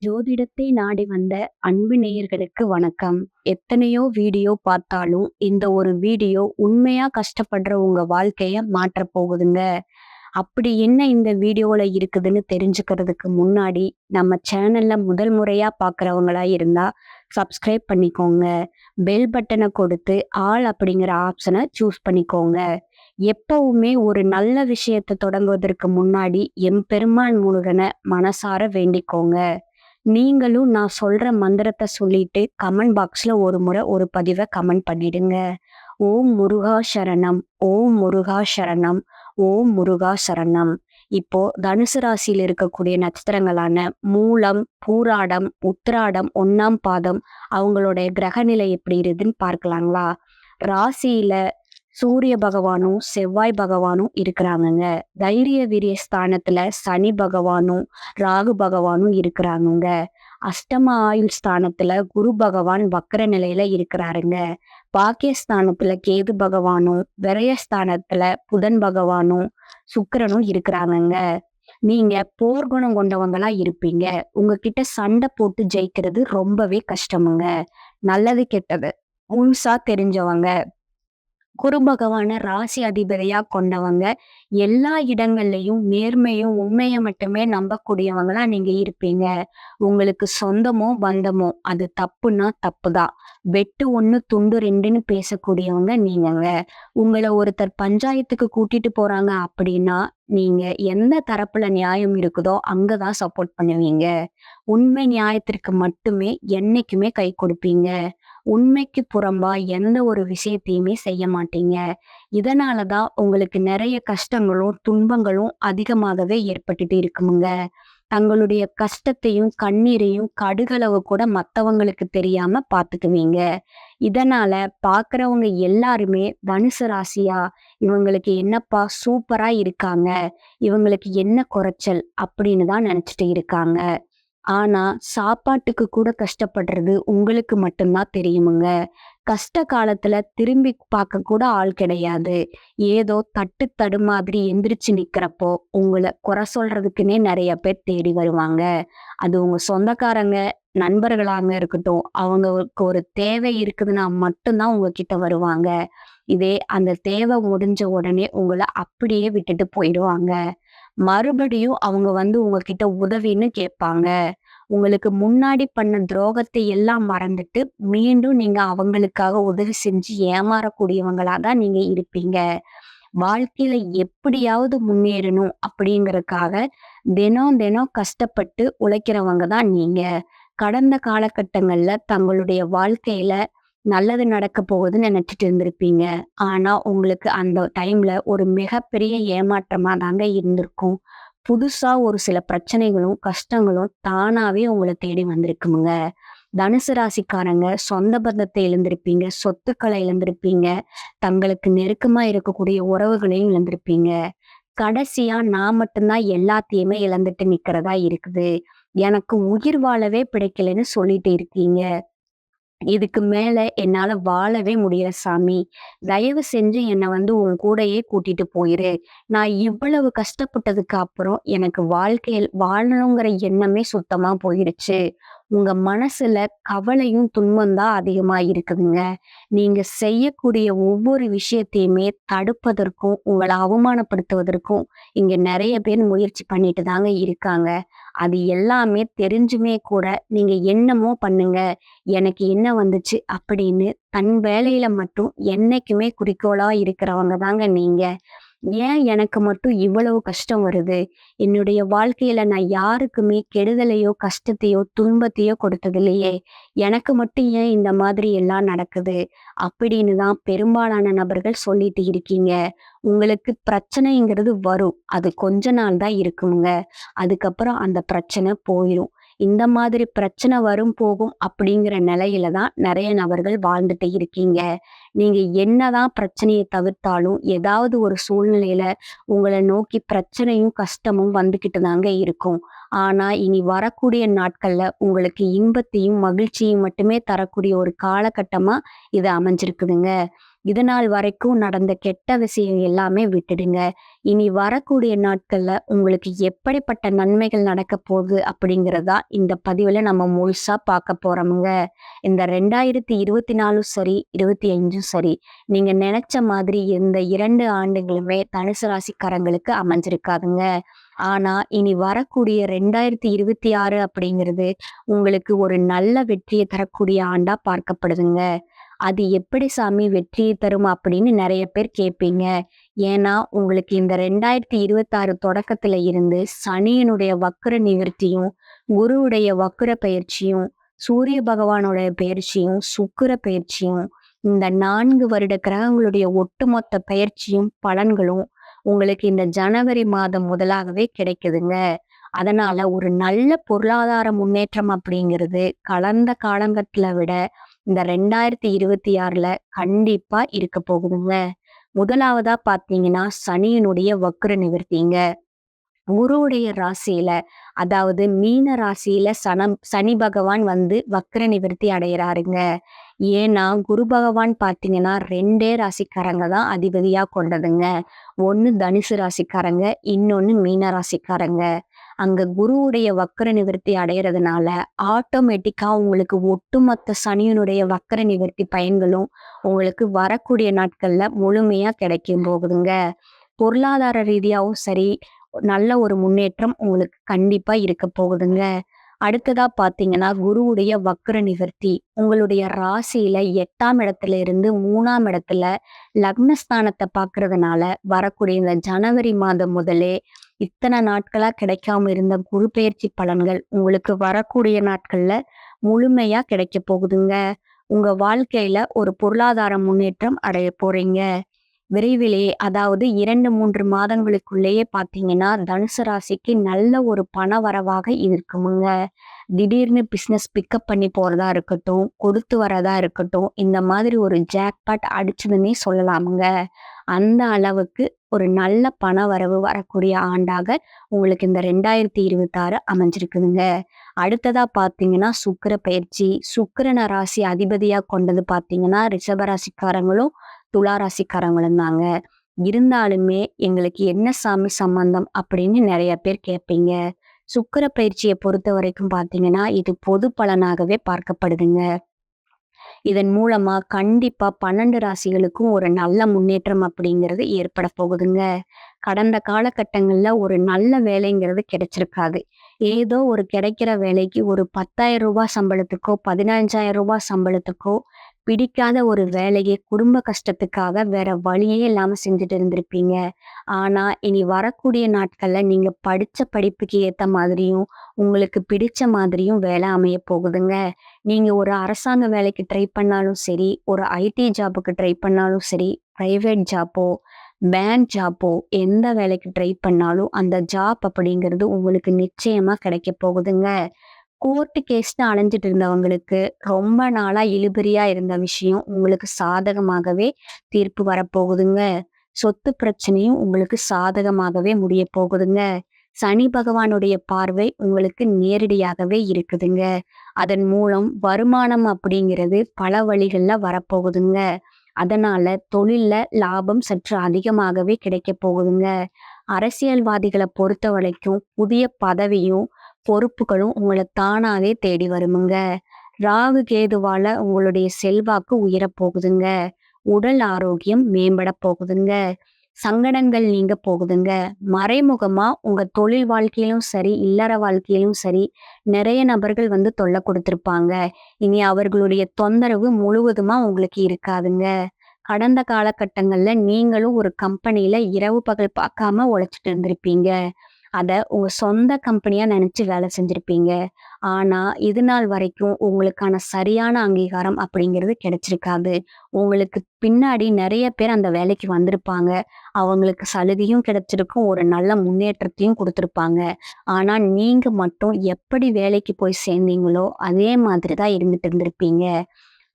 ஜோதிடத்தை நாடி வந்த அன்பு நேயர்களுக்கு வணக்கம். எத்தனையோ வீடியோ பார்த்தாலும், இந்த ஒரு வீடியோ உண்மையா கஷ்டப்படுற உங்க வாழ்க்கைய மாற்றப் போகுதுங்க. அப்படி என்ன இந்த வீடியோல இருக்குதுன்னு தெரிஞ்சுக்கிறதுக்கு முன்னாடி, நம்ம சேனல்ல முதல் முறையா பார்க்குறவங்களா இருந்தா, சப்ஸ்கிரைப் பண்ணிக்கோங்க. பெல் பட்டன கொடுத்து, ஆல் அப்படிங்கிற ஆப்ஷன சூஸ் பண்ணிக்கோங்க. எப்பவுமே ஒரு நல்ல விஷயத்த தொடங்குவதற்கு முன்னாடி, எம்பெருமான் முருகன மனசார வேண்டிக்கோங்க. நீங்களும் நான் சொல்ற மந்திரத்த சொல்லிட்டு கமெண்ட் பாக்ஸ்ல ஒரு முறை ஒரு பதிவ கமெண்ட் பண்ணிடுங்க. ஓம் முருகா சரணம், ஓம் முருகா சரணம், ஓம் முருகா சரணம். இப்போ தனுசு ராசியில் இருக்கக்கூடிய நட்சத்திரங்களான மூலம், பூராடம், உத்திராடம், 1ஆம் பாதம் அவங்களுடைய கிரகநிலை எப்படி இருக்குதுன்னு பார்க்கலாங்களா? ராசியில சூரிய பகவானும் செவ்வாய் பகவானும் இருக்கிறாங்கங்க. தைரிய வீரிய ஸ்தானத்துல சனி பகவானும் ராகு பகவானும் இருக்கிறாங்கங்க. அஷ்டம ஆயுள் ஸ்தானத்துல குரு பகவான் வக்ர நிலையில இருக்கிறாருங்க. பாக்கியஸ்தானத்துல கேது பகவானும், விரயஸ்தானத்துல புதன் பகவானும் சுக்கிரனும் இருக்கிறாங்கங்க. நீங்க போர்க்குணம் கொண்டவங்களா இருப்பீங்க. உங்ககிட்ட சண்டை போட்டு ஜெயிக்கிறது ரொம்பவே கஷ்டமுங்க. நல்லது கெட்டது முழுசா தெரிஞ்சவங்க. குரு பகவான ராசி அதிபதியா கொண்டவங்க. எல்லா இடங்கள்லயும் நேர்மையும் உண்மையை மட்டுமே நம்பக்கூடியவங்களா நீங்க இருப்பீங்க. உங்களுக்கு சொந்தமோ பந்தமோ அது தப்புன்னா தப்புதான். வெட்டு ஒண்ணு துண்டு ரெண்டுன்னு பேசக்கூடியவங்க நீங்கங்க. உங்களை ஒருத்தர் பஞ்சாயத்துக்கு கூட்டிட்டு போறாங்க அப்படின்னா, நீங்க எந்த தரப்புல நியாயம் இருக்குதோ அங்கதான் சப்போர்ட் பண்ணுவீங்க. உண்மை நியாயத்திற்கு மட்டுமே என்னைக்குமே கை கொடுப்பீங்க. உண்மைக்கு புறம்பா எந்த ஒரு விஷயத்தையுமே செய்ய மாட்டீங்க. இதனாலதான் உங்களுக்கு நிறைய கஷ்டங்களும் துன்பங்களும் அதிகமாகவே ஏற்பட்டுட்டு இருக்குமுங்க. தங்களுடைய கஷ்டத்தையும் கண்ணீரையும் கடுகளவு கூட மத்தவங்களுக்கு தெரியாம பாத்துக்குவீங்க. இதனால பாக்குறவங்க எல்லாருமே தனுசு ராசியா, இவங்களுக்கு என்னப்பா சூப்பரா இருக்காங்க, இவங்களுக்கு என்ன குறைச்சல் அப்படின்னு தான் நினைச்சிட்டு இருக்காங்க. ஆனா சாப்பாட்டுக்கு கூட கஷ்டப்படுறது உங்களுக்கு மட்டும்தான் தெரியுமுங்க. கஷ்ட காலத்துல திரும்பி பார்க்க கூட ஆள் கிடையாது. ஏதோ தட்டு தடுமாறி எந்திரிச்சு நிக்கிறப்போ உங்களை குறை சொல்றதுக்குன்னே நிறைய பேர் தேடி வருவாங்க. அது உங்க சொந்தக்காரங்க, நண்பர்களாக இருக்கட்டும், அவங்களுக்கு ஒரு தேவை இருக்குதுன்னா மட்டும்தான் உங்ககிட்ட வருவாங்க. இதே அந்த தேவை முடிஞ்ச உடனே உங்களை அப்படியே விட்டுட்டு போயிடுவாங்க. மறுபடியும் அவங்க வந்து உங்ககிட்ட உதவின்னு கேட்பாங்க. உங்களுக்கு முன்னாடி பண்ண துரோகத்தை எல்லாம் மறந்துட்டு, மீண்டும் நீங்க அவங்களுக்காக உதவி செஞ்சு ஏமாறக்கூடியவங்களா தான் நீங்க இருப்பீங்க. வாழ்க்கையில எப்படியாவது முன்னேறணும் அப்படிங்கறதுக்காக தினம் தினம் கஷ்டப்பட்டு உழைக்கிறவங்க தான் நீங்க. கடந்த காலகட்டங்கள்ல தங்களுடைய வாழ்க்கையில நல்லது நடக்க போகுதுன்னு நினைச்சிட்டு இருந்திருப்பீங்க. ஆனா உங்களுக்கு அந்த டைம்ல ஒரு மிகப்பெரிய ஏமாற்றமா தாங்க இருந்திருக்கும். புதுசா ஒரு சில பிரச்சனைகளும், கஷ்டங்களும் தானாவே உங்கள தேடி வந்திருக்குமுங்க. தனுசு ராசிக்காரங்க சொந்த பந்தத்தை இழந்திருப்பீங்க, சொத்துக்களை இழந்திருப்பீங்க, தங்களுக்கு நெருக்கமா இருக்கக்கூடிய உறவுகளையும் இழந்திருப்பீங்க. கடைசியா நான் மட்டும்தான் எல்லாத்தையுமே இழந்துட்டு நிக்கிறதா இருக்குது. எனக்கு உயிர் வாழவே பிடிக்கலைன்னு சொல்லிட்டு இருக்கீங்க. இதுக்கு மேல என்னால வாழவே முடியல சாமி. தயவு செஞ்சு என்ன வந்து உன் கூடயே கூட்டிட்டு போயிரு. நான் இவ்வளவு கஷ்டப்பட்டதுக்கு அப்புறம் எனக்கு வாழ்க்கையில் வாழணுங்கிற எண்ணமே சுத்தமா போயிடுச்சு. உங்க மனசுல கவலையும் துன்பம் தான் அதிகமா இருக்குதுங்க. நீங்க செய்யக்கூடிய ஒவ்வொரு விஷயத்தையுமே தடுப்பதற்கும், உங்கள அவமானப்படுத்துவதற்கும் இங்க நெறைய பேர் முயற்சி பண்ணிட்டு தாங்க இருக்காங்க. அது எல்லாமே தெரிஞ்சுமே கூட நீங்க என்னமோ பண்ணுங்க, எனக்கு என்ன வந்துச்சு அப்படின்னு தன் வேலையில மட்டும் என்னைக்குமே குறிக்கோளா இருக்கிறவங்க தாங்க நீங்க. ஏன் எனக்கு மட்டும் இவ்வளவு கஷ்டம் வருது? என்னுடைய வாழ்க்கையில நான் யாருக்குமே கெடுதலையோ, கஷ்டத்தையோ, துன்பத்தையோ கொடுத்ததில்லையே. எனக்கு மட்டும் ஏன் இந்த மாதிரி எல்லாம் நடக்குது? அப்படின்னு தான் பெரும்பாலான நபர்கள் சொல்லிட்டு இருக்கீங்க. உங்களுக்கு பிரச்சனைங்கிறது வரும். அது கொஞ்ச நாள் தான் இருக்குமுங்க. அதுக்கப்புறம் அந்த பிரச்சனை போயிரும். இந்த மாதிரி பிரச்சனை வரும், போகும் அப்படிங்கிற நிலையில தான் நெறைய நபர்கள் வாழ்ந்துட்டு இருக்கீங்க. நீங்க என்னதான் பிரச்சனைய தவிர்த்தாலும், ஏதாவது ஒரு சூழ்நிலையில உங்கள நோக்கி பிரச்சனையும், கஷ்டமும் வந்துகிட்டு தாங்க இருக்கும். ஆனா, இனி வரக்கூடிய நாட்கள்ல உங்களுக்கு இன்பத்தையும், மகிழ்ச்சியும் மட்டுமே தரக்கூடிய ஒரு காலகட்டமா இது அமைஞ்சிருக்குதுங்க. இதுநாள் வரைக்கும் நடந்த கெட்ட விஷயம் எல்லாமே விட்டுடுங்க. இனி வரக்கூடிய நாட்கள்ல உங்களுக்கு எப்படிப்பட்ட நன்மைகள் நடக்கப் போகுது அப்படிங்கிறதா இந்த பதிவுல நம்ம முழுசா பார்க்க போறோமுங்க. இந்த 2024ம் சரி, 25ம் சரி, நீங்க நெனச்ச மாதிரி இந்த 2 ஆண்டுகளுமே தனுசு ராசிக்காரங்களுக்கு அமைஞ்சிருக்காதுங்க. ஆனா, இனி வரக்கூடிய 2026 அப்படிங்கிறது உங்களுக்கு ஒரு நல்ல வெற்றிய தரக்கூடிய ஆண்டா பார்க்கப்படுதுங்க. அது எப்படி சாமி வெற்றியை தரும் அப்படின்னு நெறைய பேர் கேட்பீங்க. ஏன்னா, உங்களுக்கு இந்த 2026 தொடக்கத்துல இருந்து சனியினுடைய வக்ர நிவர்த்தியும், குருவுடைய வக்ர பெயர்ச்சியும், சூரிய பகவானுடைய பெயர்ச்சியும், சுக்கிர பெயர்ச்சியும், இந்த 4 வருட கிரகங்களுடைய ஒட்டுமொத்த பெயர்ச்சியும், பலன்களும் உங்களுக்கு இந்த ஜனவரி மாதம் முதலாகவே கிடைக்குதுங்க. அதனால ஒரு நல்ல பொருளாதார முன்னேற்றம் அப்படிங்கிறது கடந்த காலங்கட்ல விட இந்த 2026ல கண்டிப்பா இருக்க போகுதுங்க. முதலாவதா பார்த்தீங்கன்னா, சனியினுடைய வக்ர நிவர்த்திங்க. குருவுடைய ராசியில, அதாவது மீன ராசியில சனி பகவான் வந்து வக்ர நிவர்த்தி அடையறாருங்க. ஏன்னா, குரு பகவான் பார்த்தீங்கன்னா 2 ராசிக்காரங்க தான் அதிபதியா கொண்டதுங்க. ஒண்ணு தனுசு ராசிக்காரங்க, இன்னொன்னு மீன ராசிக்காரங்க. அங்க குருவுடைய வக்ர நிவர்த்தி அடையறதுனால, ஆட்டோமேட்டிக்கா உங்களுக்கு ஒட்டுமொத்த சனியினுடைய வக்ர நிவர்த்தி பயன்களும் உங்களுக்கு வரக்கூடிய நாட்கள்ல முழுமையா கிடைக்கும் போகுதுங்க. பொருளாதார ரீதியாவும் சரி, நல்ல ஒரு முன்னேற்றம் உங்களுக்கு கண்டிப்பா இருக்க போகுதுங்க. அடுத்ததா பார்த்தீங்கன்னா, குருவுடைய வக்ர நிவர்த்தி. உங்களுடைய ராசியில 8ஆம் இடத்துல இருந்து 3ஆம் இடத்துல லக்னஸ்தானத்த பார்க்கறதுனால, வரக்கூடிய இந்த ஜனவரி மாதம் முதலே இத்தன நாட்களா கிடைக்காம இருந்த குரு பெயர்ச்சி பலன்கள் உங்களுக்கு வரக்கூடிய நாட்கள்ல முழுமையா கிடைக்க போகுதுங்க. உங்க வாழ்க்கையில ஒரு பொருளாதார முன்னேற்றம் அடைய போறீங்க. விரைவிலேயே அதாவது 2, 3 மாதங்களுக்குள்ளேயே பார்த்தீங்கன்னா, தனுசு ராசிக்கு நல்ல ஒரு பண வரவாக இருக்குமுங்க. திடீர்னு பிசினஸ் பிக்கப் பண்ணி போறதா இருக்கட்டும், கொடுத்து வரதா இருக்கட்டும், இந்த மாதிரி ஒரு ஜாக்பாட் அடிச்சதுன்னே சொல்லலாமுங்க. அந்த அளவுக்கு ஒரு நல்ல பண வரவு வரக்கூடிய ஆண்டாக உங்களுக்கு இந்த 2026 அமைஞ்சிருக்குதுங்க. அடுத்ததா பார்த்தீங்கன்னா, சுக்கிர பெயர்ச்சி. சுக்கிரன ராசி அதிபதியா கொண்டது பார்த்தீங்கன்னா, ரிஷப ராசிக்காரங்களும், துலா ராசிக்காரங்களும் தாங்க. இருந்தாலுமே எங்களுக்கு என்ன சாமி சம்பந்தம் அப்படின்னு நெறைய பேர் கேட்பீங்க. சுக்கிர பயிற்சிய பொறுத்தவரைக்கும் பார்த்தீங்கன்னா, இது பொது பலனாகவே பார்க்கப்படுதுங்க. இதன் மூலமா கண்டிப்பா 12 ராசிகளுக்கும் ஒரு நல்ல முன்னேற்றம் அப்படிங்கிறது ஏற்பட போகுதுங்க. கடந்த காலகட்டங்கள்ல ஒரு நல்ல வேலைங்கிறது கிடைச்சிருக்காது. ஏதோ ஒரு கிடைக்கிற வேலைக்கு ஒரு ரூ. 10,000 சம்பளத்துக்கோ, ரூ. 15,000 சம்பளத்துக்கோ பிடிக்காத ஒரு வேலையை குடும்ப கஷ்டத்துக்காக வேற வழியே இல்லாம செஞ்சுட்டு இருந்திருப்பீங்க. ஆனா, இனி வரக்கூடிய நாட்கள்ல நீங்க படிச்ச படிப்புக்கு ஏத்த மாதிரியும், உங்களுக்கு பிடிச்ச மாதிரியும் வேலை அமைய போகுதுங்க. நீங்க ஒரு அரசாங்க வேலைக்கு ட்ரை பண்ணாலும் சரி, ஒரு ஐடி ஜாப்புக்கு ட்ரை பண்ணாலும் சரி, பிரைவேட் ஜாப்போ, பேங்க் ஜாப்போ எந்த வேலைக்கு ட்ரை பண்ணாலும் அந்த ஜாப் அப்படிங்கிறது உங்களுக்கு நிச்சயமா கிடைக்க போகுதுங்க. கோர்ட் கேஸ்ன்னு அலைஞ்சிட்டு இருந்தவங்களுக்கு ரொம்ப நாளா இழுபறியா இருந்த விஷயம் உங்களுக்கு சாதகமாகவே தீர்ப்பு வரப்போகுதுங்க. சொத்து பிரச்சனையும் உங்களுக்கு சாதகமாகவே முடிய போகுதுங்க. சனி பகவானுடைய பார்வை உங்களுக்கு நேரடியாகவே இருக்குதுங்க. அதன் மூலம் வருமானம் அப்படிங்கிறது பல வழிகள்ல வரப்போகுதுங்க. அதனால தொழில்ல லாபம் சற்று அதிகமாகவே கிடைக்க போகுதுங்க. அரசியல்வாதிகளை பொறுத்த வரைக்கும் புதிய பதவியும் பொறுப்புகளும் உங்களை தானாவே தேடி வருமுங்க. ராகு கேதுவால உங்களுடைய செல்வாக்கு உயரப் போகுதுங்க. உடல் ஆரோக்கியம் மேம்பட போகுதுங்க. சங்கடங்கள் நீங்க போகுதுங்க. மறைமுகமா உங்க தொழில் வாழ்க்கையிலும் சரி, இல்லற வாழ்க்கையிலும் சரி, நிறைய நபர்கள் வந்து தொல்லை கொடுத்திருப்பாங்க. இனி அவர்களுடைய தொந்தரவு முழுவதுமா உங்களுக்கு இருக்காதுங்க. கடந்த காலகட்டங்கள்ல நீங்களும் ஒரு கம்பெனியில இரவு பகல் பார்க்காம உழைச்சிட்டு இருந்திருப்பீங்க. அத உங்க சொந்த கம்பெனியா நினைச்சு வேலை செஞ்சிருப்பீங்க. ஆனா, இது நாள் வரைக்கும் உங்களுக்கான சரியான அங்கீகாரம் அப்படிங்கிறது கிடைச்சிருக்காது. உங்களுக்கு பின்னாடி நெறைய பேர் அந்த வேலைக்கு வந்திருப்பாங்க. அவங்களுக்கு சலுகையும் கிடைச்சிருக்கும். ஒரு நல்ல முன்னேற்றத்தையும் குடுத்திருப்பாங்க. ஆனா, நீங்க மட்டும் எப்படி வேலைக்கு போய் சேர்ந்தீங்களோ, அதே மாதிரி தான் இருந்துட்டு இருந்திருப்பீங்க.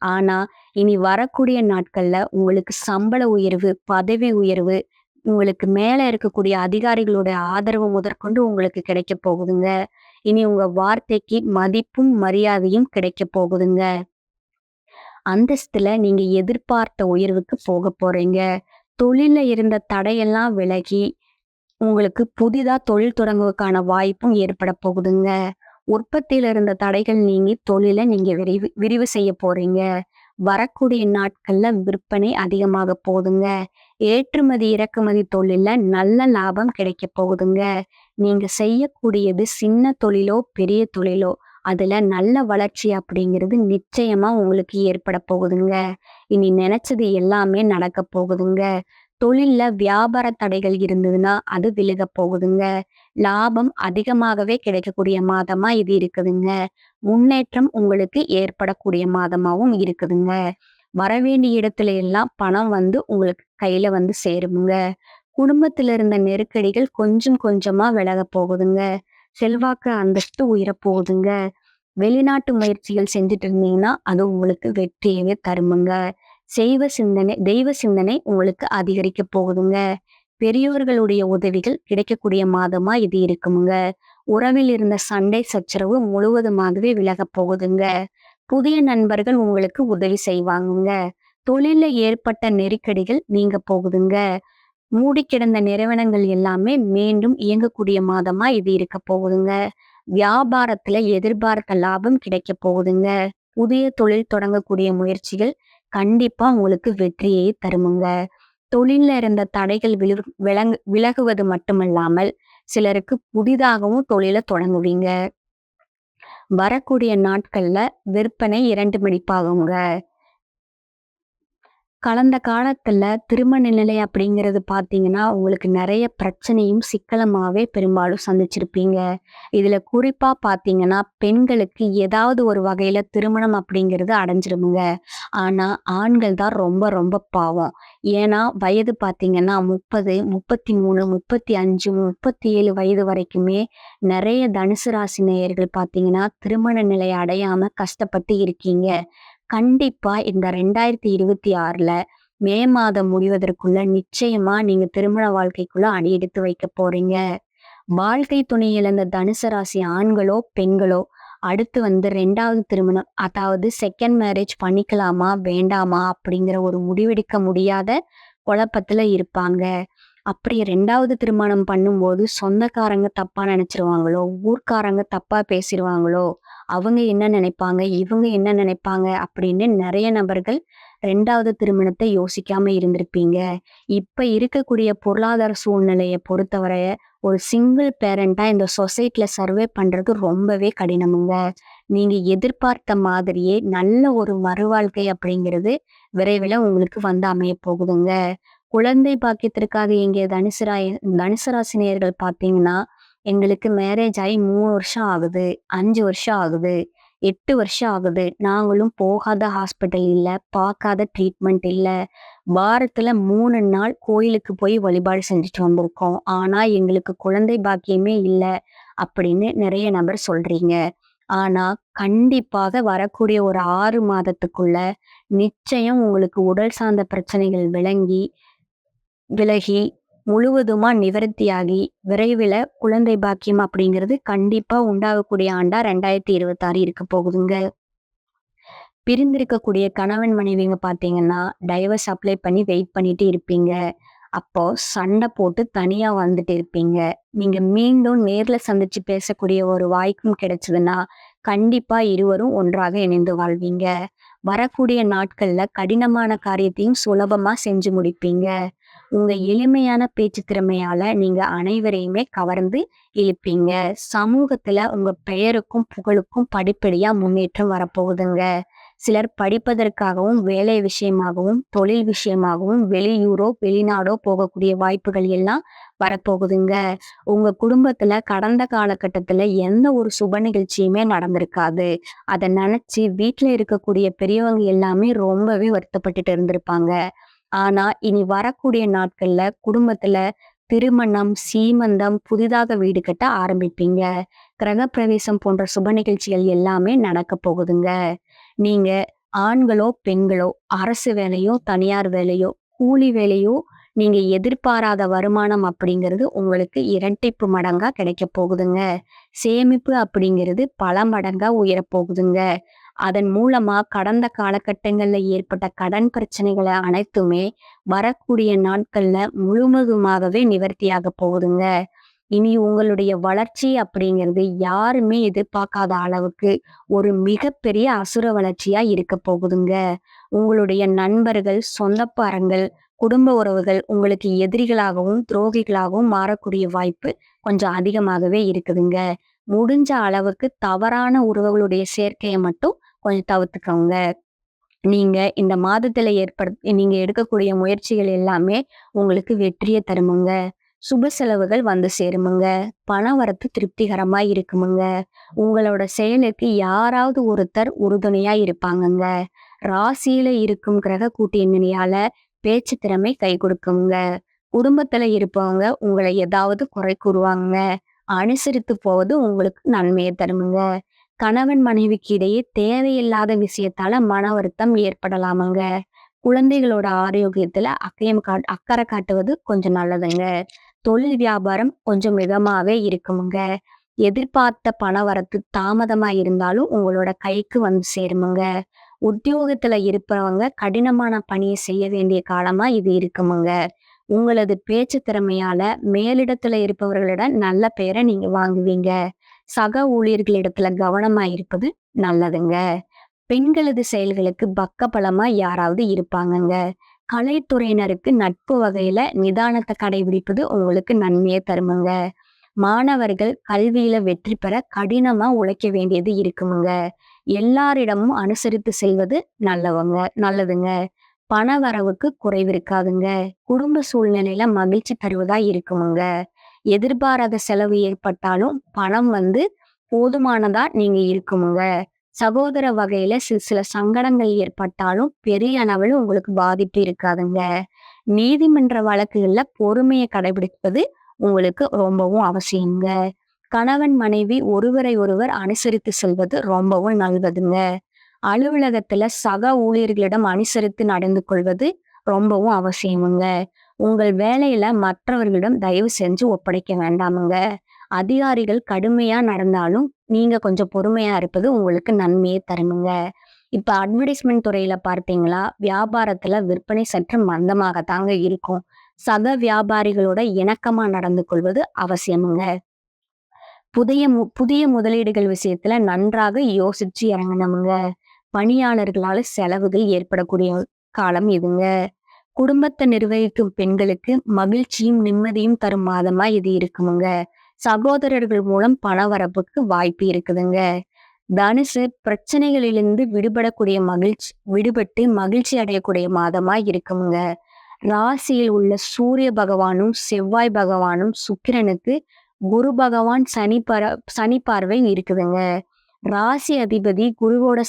ஆனா, இனி வரக்கூடிய நாட்கள்ல உங்களுக்கு சம்பள உயர்வு, பதவி உயர்வு, உங்களுக்கு மேல இருக்கக்கூடிய அதிகாரிகளோட ஆதரவு முதற்கொண்டு உங்களுக்கு கிடைக்கப் போகுதுங்க. இனி உங்க வார்த்தைக்கு மதிப்பும், மரியாதையும் கிடைக்கப் போகுதுங்க. அந்தஸ்துல நீங்க எதிர்பார்த்த உயர்வுக்கு போக போறீங்க. தொழில்ல இருந்த தடையெல்லாம் விலகி, உங்களுக்கு புதிதா தொழில் தொடங்குவதற்கான வாய்ப்பும் ஏற்பட போகுதுங்க. உற்பத்தியில இருந்த தடைகள் நீங்கி தொழில நீங்க விரிவு செய்ய போறீங்க. வரக்கூடிய நாட்கள்ல விற்பனை அதிகமாக போகுதுங்க. ஏற்றுமதி, இறக்குமதி தொழில்ல நல்ல லாபம் கிடைக்க போகுதுங்க. நீங்க செய்யக்கூடியது சின்ன தொழிலோ, பெரிய தொழிலோ, அதுல நல்ல வளர்ச்சி அப்படிங்கிறது நிச்சயமா உங்களுக்கு ஏற்பட போகுதுங்க. இனி நினைச்சது எல்லாமே நடக்க போகுதுங்க. தொழில்ல வியாபார தடைகள் இருந்ததுன்னா அது விலகப் போகுதுங்க. லாபம் அதிகமாகவே கிடைக்கக்கூடிய மாதமா இது இருக்குதுங்க. முன்னேற்றம் உங்களுக்கு ஏற்படக்கூடிய மாதமாவும் இருக்குதுங்க. வரவேண்டிய இடத்துல எல்லாம் பணம் வந்து உங்களுக்கு கையில வந்து சேருமுங்க. குடும்பத்துல இருந்த நெருக்கடிகள் கொஞ்சம் கொஞ்சமா விலகப் போகுதுங்க. செல்வாக்கு, அந்தஸ்து உயரப் போகுதுங்க. வெளிநாட்டு முயற்சிகள் செஞ்சுட்டு இருந்தீங்கன்னா அது உங்களுக்கு வெற்றியவே தருமுங்க. தெய்வ சிந்தனை உங்களுக்கு அதிகரிக்க போகுதுங்க. பெரியோர்களுடைய உதவிகள் கிடைக்கக்கூடிய மாதமா இது இருக்குமுங்க. உறவில் இருந்த சண்டை சச்சரவு முழுவதுமாகவே விலகப் போகுதுங்க. புதிய நண்பர்கள் உங்களுக்கு உதவி செய்வாங்கங்க. தொழில்ல ஏற்பட்ட நெருக்கடிகள் நீங்க போகுதுங்க. மூடி கிடந்த நிறுவனங்கள் எல்லாமே மீண்டும் இயங்கக்கூடிய மாதமா இது இருக்க போகுதுங்க. வியாபாரத்துல எதிர்பார்த்த லாபம் கிடைக்க போகுதுங்க. புதிய தொழில் தொடங்கக்கூடிய முயற்சிகள் கண்டிப்பா உங்களுக்கு வெற்றியை தருமுங்க. தொழில்ல இருந்த தடைகள் விலகுவது மட்டுமல்லாமல் சிலருக்கு புதிதாகவும் தொழில தொடங்குவீங்க. வரக்கூடிய நாட்கள்ல விற்பனை 2 மடிப்பாகுங்க. கடந்த காலத்துல திருமண நிலை அப்படிங்கிறது பார்த்தீங்கன்னா, உங்களுக்கு நெறைய பிரச்சனையும், சிக்கலுமாவே பெரும்பாலும் சந்திச்சிருப்பீங்க. இதுல குறிப்பா பார்த்தீங்கன்னா, பெண்களுக்கு ஏதாவது ஒரு வகையில திருமணம் அப்படிங்கிறது அடைஞ்சிருமுங்க. ஆனா, ஆண்கள் தான் ரொம்ப ரொம்ப பாவம். ஏன்னா, வயது பார்த்தீங்கன்னா 30, 33, 35, 37 வயது வரைக்குமே நெறைய தனுசு ராசி நேயர்கள் பார்த்தீங்கன்னா, திருமண நிலை அடையாம கஷ்டப்பட்டு இருக்கீங்க. கண்டிப்பா இந்த 2026ல மே மாதம் முடிவதற்குள்ள நிச்சயமா நீங்க திருமண வாழ்க்கைக்குள்ள அடி எடுத்து வைக்க போறீங்க. வாழ்க்கை துணை இழந்த தனுசு ராசி ஆண்களோ, பெண்களோ அடுத்து வந்து 2வது திருமணம், அதாவது செகண்ட் மேரேஜ் பண்ணிக்கலாமா? வேண்டாமா? அப்படிங்கிற ஒரு முடிவெடுக்க முடியாத குழப்பத்துல இருப்பாங்க. அப்படி 2வது திருமணம் பண்ணும்போது சொந்தக்காரங்க தப்பா நினைச்சிருவாங்களோ, ஊர்க்காரங்க தப்பா பேசிருவாங்களோ, அவங்க என்ன நினைப்பாங்க, இவங்க என்ன நினைப்பாங்க அப்படின்னு நெறைய நபர்கள் 2வது திருமணத்தை யோசிக்காம இருந்திருப்பீங்க. இப்ப இருக்கக்கூடிய பொருளாதார சூழ்நிலைய பொறுத்தவரைய ஒரு சிங்கிள் பேரண்டா இந்த சொசைட்டில சர்வே பண்றது ரொம்பவே கடினமுங்க. நீங்க எதிர்பார்த்த மாதிரியே நல்ல ஒரு மறுவாழ்க்கை அப்படிங்கிறது விரைவில உங்களுக்கு வந்து அமைய போகுதுங்க. குழந்தை பாக்கியத்திற்காக இங்கே தனுசு ராசி நேயர்கள் பார்த்தீங்கன்னா, எங்களுக்கு மேரேஜ் ஆகி 3 வருஷம் ஆகுது, 5 வருஷம் ஆகுது, 8 வருஷம் ஆகுது. நாங்களும் போகாத ஹாஸ்பிட்டல் இல்ல, பார்க்காத ட்ரீட்மெண்ட் இல்ல. வாரத்துல 3 நாள் கோயிலுக்கு போய் வழிபாடு செஞ்சுட்டு வந்திருக்கோம். ஆனா எங்களுக்கு குழந்தை பாக்கியமே இல்ல அப்படின்னு நெறைய நபர் சொல்றீங்க. ஆனா கண்டிப்பாக வரக்கூடிய ஒரு 6 மாதத்துக்குள்ள நிச்சயம் உங்களுக்கு உடல் சார்ந்த பிரச்சனைகள் விலகி முழுவதுமா நிவர்த்தியாகி விரைவில குழந்தை பாக்கியம் அப்படிங்கிறது கண்டிப்பா உண்டாகக்கூடிய ஆண்டா 2026 இருக்க போகுதுங்க. பிரிந்திருக்கக்கூடிய கணவன் மனைவிங்க பார்த்தீங்கன்னா, டைவர்ஸ் அப்ளை பண்ணி வெயிட் பண்ணிட்டு இருப்பீங்க. அப்போ சண்டை போட்டு தனியா வாழ்ந்துட்டு இருப்பீங்க. நீங்க மீண்டும் நேர்ல சந்திச்சு பேசக்கூடிய ஒரு வாய்ப்பும் கிடைச்சதுன்னா, கண்டிப்பா இருவரும் ஒன்றாக இணைந்து வாழ்வீங்க. வரக்கூடிய நாட்கள்ல கடினமான காரியத்தையும் சுலபமா செஞ்சு முடிப்பீங்க. உங்க எளிமையான பேச்சு திறமையால நீங்க அனைவரையுமே கவர்ந்து இழுப்பீங்க. சமூகத்துல உங்க பெயருக்கும், புகழுக்கும் படிப்படியா முன்னேற்றம் வரப்போகுதுங்க. சிலர் படிப்பதற்காகவும், வேலை விஷயமாகவும், தொழில் விஷயமாகவும் வெளியூரோ, வெளிநாடோ போகக்கூடிய வாய்ப்புகள் எல்லாம் வரப்போகுதுங்க. உங்க குடும்பத்துல கடந்த காலகட்டத்துல எந்த ஒரு சுப நிகழ்ச்சியுமே நடந்திருக்காது. அத நினைச்சு வீட்ல இருக்கக்கூடிய பெரியவங்க எல்லாமே ரொம்பவே வருத்தப்பட்டுட்டு இருந்திருப்பாங்க. ஆனா இனி வரக்கூடிய நாட்கள்ல குடும்பத்துல திருமணம், சீமந்தம், புதிதாக வீடு கட்ட ஆரம்பிப்பீங்க. கிரகப்பிரவேசம் போன்ற சுப நிகழ்ச்சிகள் எல்லாமே நடக்க போகுதுங்க. நீங்க ஆண்களோ, பெண்களோ, அரசு வேலையோ, தனியார் வேலையோ, கூலி வேலையோ, நீங்க எதிர்பாராத வருமானம் அப்படிங்கிறது உங்களுக்கு இரட்டிப்பு மடங்கா கிடைக்க போகுதுங்க. சேமிப்பு அப்படிங்கிறது பல மடங்கா உயரப் போகுதுங்க. அதன் மூலமா கடந்த காலகட்டங்கள்ல ஏற்பட்ட கடன் பிரச்சனைகள அனைத்துமே வரக்கூடிய நாட்கள்ல முழுவதுமாகவே நிவர்த்தியாக போகுதுங்க. இனி உங்களுடைய வளர்ச்சி அப்படிங்கிறது யாருமே எதிர்பார்க்காத அளவுக்கு ஒரு மிகப்பெரிய அசுர வளர்ச்சியா இருக்க போகுதுங்க. உங்களுடைய நண்பர்கள், சொந்தக்காரங்கள், குடும்ப உறவுகள் உங்களுக்கு எதிரிகளாகவும், துரோகிகளாகவும் மாறக்கூடிய வாய்ப்பு கொஞ்சம் அதிகமாகவே இருக்குதுங்க. முடிஞ்ச அளவுக்கு தவறான உறவுகளுடைய சேர்க்கைய மட்டும் கொஞ்சம் தவிர்த்துக்கோங்க. நீங்க இந்த மாதத்துல நீங்க எடுக்கக்கூடிய முயற்சிகள் எல்லாமே உங்களுக்கு வெற்றிய தருமுங்க. சுப செலவுகள் வந்து சேருமுங்க. பணவரத்து திருப்திகரமா இருக்குமுங்க. உங்களோட செயலுக்கு யாராவது ஒருத்தர் உறுதுணையா இருப்பாங்கங்க. ராசியில இருக்கும் கிரக கூட்டணியால பேச்சு திறமை கை கொடுக்குங்க. குடும்பத்துல இருப்பவங்க உங்களை ஏதாவது குறை கூறுவாங்க. அனுசரித்து போவது உங்களுக்கு நன்மையை தருமுங்க. கணவன் மனைவிக்கு இடையே தேவையில்லாத விஷயத்தால மன வருத்தம் ஏற்படலாமுங்க. குழந்தைகளோட ஆரோக்கியத்துல அக்கறை காட்டுவது கொஞ்சம் நல்லதுங்க. தொழில் வியாபாரம் கொஞ்சம் மிதமாவே இருக்குமுங்க. எதிர்பார்த்த பணவரத்து தாமதமா இருந்தாலும் உங்களோட கைக்கு வந்து சேருமுங்க. உத்தியோகத்துல இருப்பவங்க கடினமான பணியை செய்ய வேண்டிய காலமா இது இருக்குமுங்க. உங்களது பேச்சு திறமையால மேலிடத்துல இருப்பவர்களிடம் நல்ல பெயரை நீங்க வாங்குவீங்க. சக ஊழியர்களிடத்துல கவனமா இருப்பது நல்லதுங்க. பெண்களது செயல்களுக்கு பக்கபலமா யாராவது இருப்பாங்கங்க. கலைத்துறையினருக்கு நட்பு வகையில நிதானத்தை கடைபிடிப்பது உங்களுக்கு நன்மையை தருமுங்க. மாணவர்கள் கல்வியில வெற்றி பெற கடினமா உழைக்க வேண்டியது இருக்குமுங்க. எல்லாரிடமும் அனுசரித்து செல்வது நல்லதுங்க. பண வரவுக்கு குறைவு இருக்காதுங்க. குடும்ப சூழ்நிலையில மகிழ்ச்சி தருவதா இருக்குமுங்க. எதிர்பாராத செலவு ஏற்பட்டாலும் பணம் வந்து போதுமானதா நீங்க இருக்குமுங்க. சகோதர வகையில சில சங்கடங்கள் ஏற்பட்டாலும் பெரிய அளவில் உங்களுக்கு பாதிப்பு இருக்காதுங்க. நீதிமன்ற வழக்குகள்ல பொறுமையை கடைபிடிப்பது உங்களுக்கு ரொம்பவும் அவசியங்க. கணவன் மனைவி ஒருவரை ஒருவர் அனுசரித்து செல்வது ரொம்பவும் நல்லதுங்க. அலுவலகத்துல சக ஊழியர்களிடம் அனுசரித்து நடந்து கொள்வது ரொம்பவும் அவசியமுங்க. உங்கள் வேலையில மற்றவர்களிடம் தயவு செஞ்சு ஒப்படைக்க வேண்டாமுங்க. அதிகாரிகள் கடுமையா நடந்தாலும் நீங்க கொஞ்சம் பொறுமையா இருப்பது உங்களுக்கு நன்மையை தருமுங்க. இப்ப அட்வர்டைஸ்மெண்ட் துறையில பார்த்தீங்களா, வியாபாரத்துல விற்பனை சற்று மந்தமாக தாங்க இருக்கும். சக வியாபாரிகளோட இணக்கமா நடந்து கொள்வது அவசியமுங்க. புதிய முதலீடுகள் விஷயத்துல நன்றாக யோசிச்சு இறங்கணுமுங்க. பணியாளர்களால செலவுகள் ஏற்படக்கூடிய காலம் இதுங்க. குடும்பத்தை நிர்வகிக்கும் பெண்களுக்கு மகிழ்ச்சியும் நிம்மதியும் தரும் மாதமா இது இருக்குமுங்க. சகோதரர்கள் மூலம் பணவரப்புக்கு வாய்ப்பு இருக்குதுங்க. தனுசு பிரச்சனைகளிலிருந்து விடுபட்டு மகிழ்ச்சி அடையக்கூடிய மாதமா இருக்குமுங்க. ராசியில் உள்ள சூரிய பகவானும் செவ்வாய் பகவானும் சுக்கிரனுக்கு குரு பகவான் சனி பார்வை இருக்குதுங்க. ராசி அதிபதி குருவோட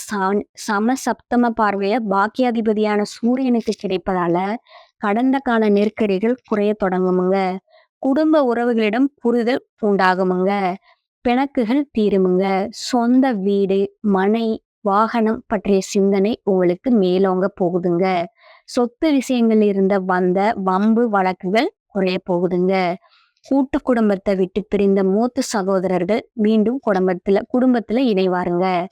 சமசப்தம பார்வைய பாக்கியாதிபதியான சூரியனுக்கு கிடைப்பதால கடந்த கால நெருக்கடிகள் குறைய தொடங்குமுங்க. குடும்ப உறவுகளிடம் புரிதல் உண்டாகுமுங்க. பிணக்குகள் தீருமுங்க. சொந்த வீடு, மனை, வாகனம் பற்றிய சிந்தனை உங்களுக்கு மேலோங்க போகுதுங்க. சொத்து விஷயங்கள் வந்த வம்பு வழக்குகள் குறைய போகுதுங்க. கூட்டு குடும்பத்தை விட்டு பிரிந்த மூத்த சகோதரர்கள் மீண்டும் குடும்பத்துல இணைவாருங்க.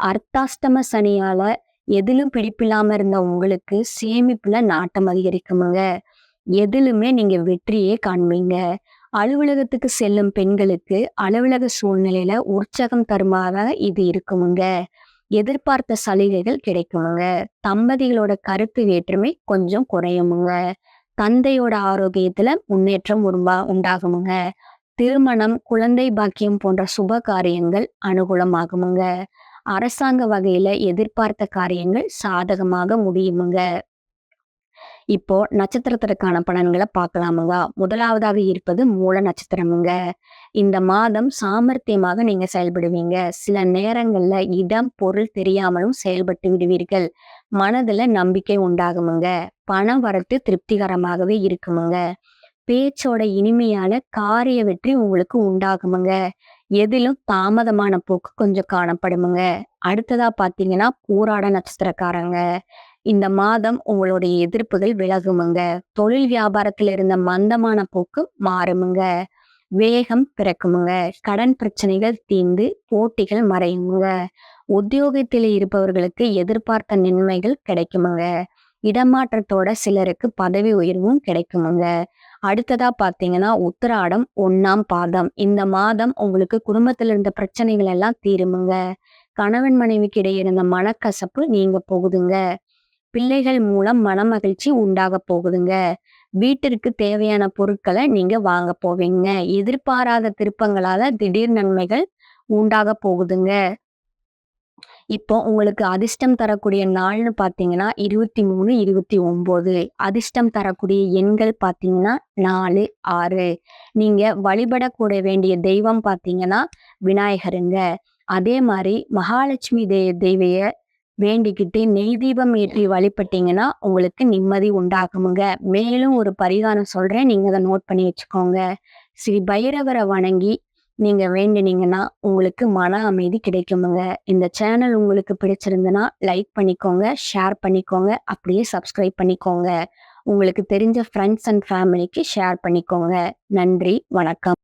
அர்த்தாஷ்டம சனியால எதிலும் பிடிப்பில்லாம இருந்த உங்களுக்கு சேமிப்புல நாட்டம் அதிகரிக்குமுங்க. எதிலுமே நீங்க வெற்றியே காண்பீங்க. அலுவலகத்துக்கு செல்லும் பெண்களுக்கு அலுவலக சூழ்நிலையில உற்சாகம் தருமாற இது இருக்குமுங்க. எதிர்பார்த்த சலுகைகள் கிடைக்குமுங்க. தம்பதிகளோட கருத்து வேற்றுமை கொஞ்சம் குறையுமுங்க. தந்தையோட ஆரோக்கியத்துல முன்னேற்றம் உண்டாகுமுங்க. திருமணம், குழந்தை பாக்கியம் போன்ற சுப காரியங்கள் அனுகூலமாகுமுங்க. அரசாங்க வகையில எதிர்பார்த்த காரியங்கள் சாதகமாக முடியுமுங்க. இப்போ நட்சத்திரத்திற்கான பலன்களை பார்க்கலாமுங்க. முதலாவதாக இருப்பது மூல நட்சத்திரமுங்க. இந்த மாதம் சாமர்த்தியமாக நீங்க செயல்படுவீங்க. சில நேரங்கள்ல இடம் பொருள் தெரியாமலும் செயல்பட்டு விடுவீர்கள். மனதுல நம்பிக்கை உண்டாகுமுங்க. பணம் வரத்து திருப்திகரமாகவே இருக்குமுங்க. பேச்சோட இனிமையால காரிய வெற்றி உங்களுக்கு உண்டாகுமுங்க. எதிலும் தாமதமான போக்கு கொஞ்சம் காணப்படுமுங்க. அடுத்ததா பாத்தீங்கன்னா பூராட நட்சத்திரக்காரங்க. இந்த மாதம் உங்களுடைய எதிர்ப்புகள் விலகுமுங்க. தொழில் வியாபாரத்துல இருந்த மந்தமான போக்கு மாறுமுங்க. வேகம் பிறக்குமுங்க. கடன் பிரச்சனைகள் தீர்ந்து போட்டிகள் மறையுமுங்க. உத்தியோகத்தில் இருப்பவர்களுக்கு எதிர்பார்த்த நன்மைகள் கிடைக்குமுங்க. இடமாற்றத்தோட சிலருக்கு பதவி உயர்வும் கிடைக்குமுங்க. அடுத்ததா பார்த்தீங்கன்னா, உத்திராடம் 1ஆம் பாதம். இந்த மாதம் உங்களுக்கு குடும்பத்துல இருந்த பிரச்சனைகள் எல்லாம் தீருமுங்க. கணவன் மனைவிக்கு இடையே இருந்த மனக்கசப்பு நீங்க போகுதுங்க. பிள்ளைகள் மூலம் மனமகிழ்ச்சி உண்டாக போகுதுங்க. வீட்டிற்கு தேவையான பொருட்கள நீங்க வாங்க போவீங்க. எதிர்பாராத திருப்பங்களால திடீர் நன்மைகள் உண்டாக போகுதுங்க. இப்போ உங்களுக்கு அதிர்ஷ்டம் தரக்கூடிய நாள்னு பார்த்தீங்கன்னா 23, 29. அதிர்ஷ்டம் தரக்கூடிய எண்கள் பார்த்தீங்கன்னா 4, 6. நீங்க வழிபடக்கூட வேண்டிய தெய்வம் பார்த்தீங்கன்னா விநாயகருங்க. அதே மாரி மகாலட்சுமி தேவிய வேண்டிக்கிட்டு நெய் தீபம் ஏற்றி வழிபட்டீங்கன்னா உங்களுக்கு நிம்மதி உண்டாகுமுங்க. மேலும் ஒரு பரிகாரம் சொல்றேன். நீங்க அத நோட் பண்ணி வச்சுக்கோங்க. ஸ்ரீ பைரவர வணங்கி நீங்க வேண்டுனீங்கன்னா உங்களுக்கு மன அமைதி கிடைக்குமுங்க. இந்த சேனல் உங்களுக்கு பிடிச்சிருந்ததுன்னா லைக் பண்ணிக்கோங்க, ஷேர் பண்ணிக்கோங்க, அப்படியே சப்ஸ்கிரைப் பண்ணிக்கோங்க. உங்களுக்கு தெரிஞ்ச ஃப்ரெண்ட்ஸ் அண்ட் ஃபேமிலிக்கு ஷேர் பண்ணிக்கோங்க. நன்றி, வணக்கம்.